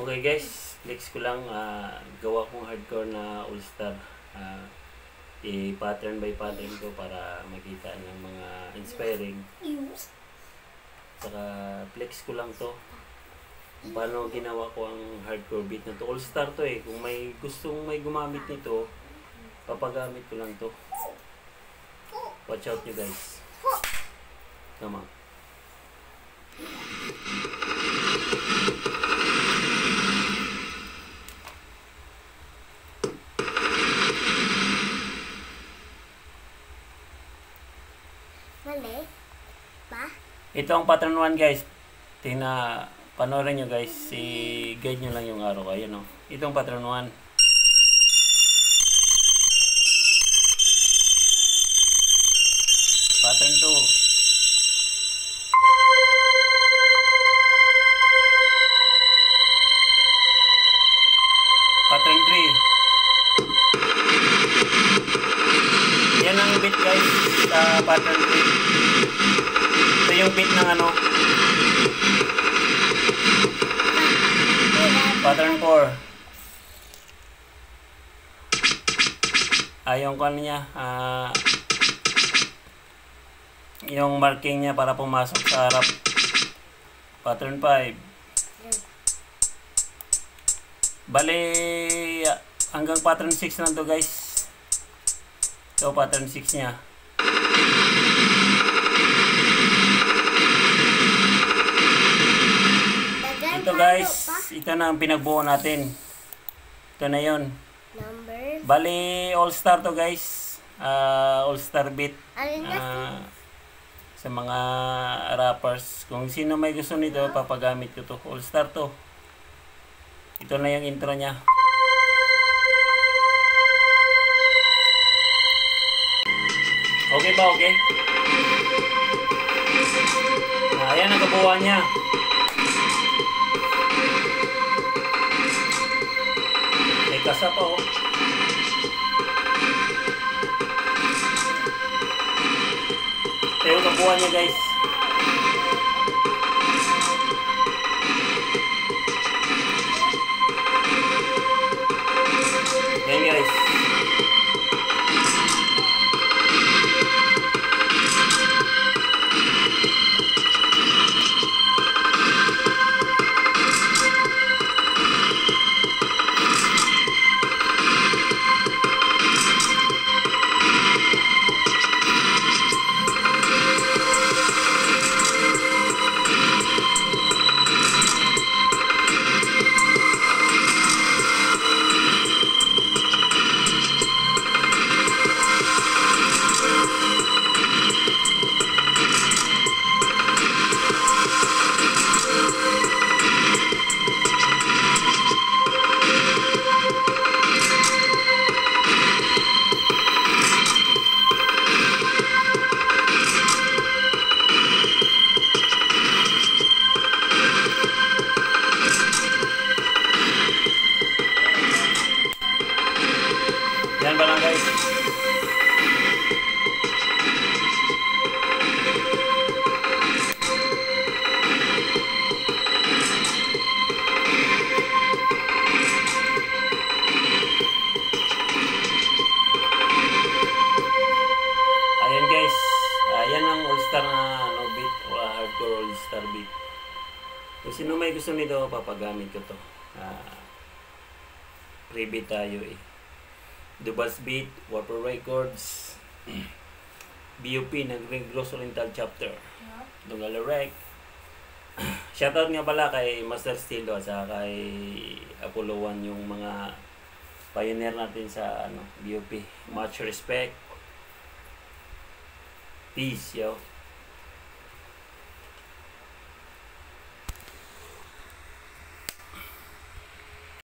Okay guys, flex ko lang, gawa kong hardcore na all-star. I-pattern by pattern ko para makita ng mga inspiring. Saka flex ko lang to. Paano ginawa ko ang hardcore beat na to. All-star to eh. Kung may gustong may gumamit nito, papagamit ko lang to. Watch out nyo guys. Come on. Mali? Ba? Ito ang pattern 1 guys. Panoorin nyo guys. I-guide nyo lang yung araw. Ayan o. Ito ang pattern 1. Pattern 2. Pattern 3. Yan ang beat guys sa pattern 3. Ito yung beat ng ano. Pattern 4. Yung ano niya, yung marking niya para pumasok sa harap. Pattern 5. Bale, hanggang pattern 6 lang to guys. So pattern 6 niya. Ito guys, ito na ang pinagbuo natin. Ito na yon. Bali, all-star to guys. All-star beat. Sa mga rappers. Kung sino may gusto nito, papagamit ko to. All-star to. Ito na yung intro niya. Okay ba? Okay? Ayan ang kabuuan niya. May kasa pa oh. Ito yung kabuuan niya guys. Ayan guys. Yan ba lang guys? Ayan guys. Ayan ang all-star na no beat o hardcore all-star beat. Kung sino may gusto nito, papagamit ko to. Pre-beat tayo eh. Dubas Beat, Warper Records, BUP ng Gross Oriental Chapter, Dungalarek. Shoutout nga pala kay Master Stilo at kay Apollo 1, yung mga pioneer natin sa BUP. Much respect. Peace, yo.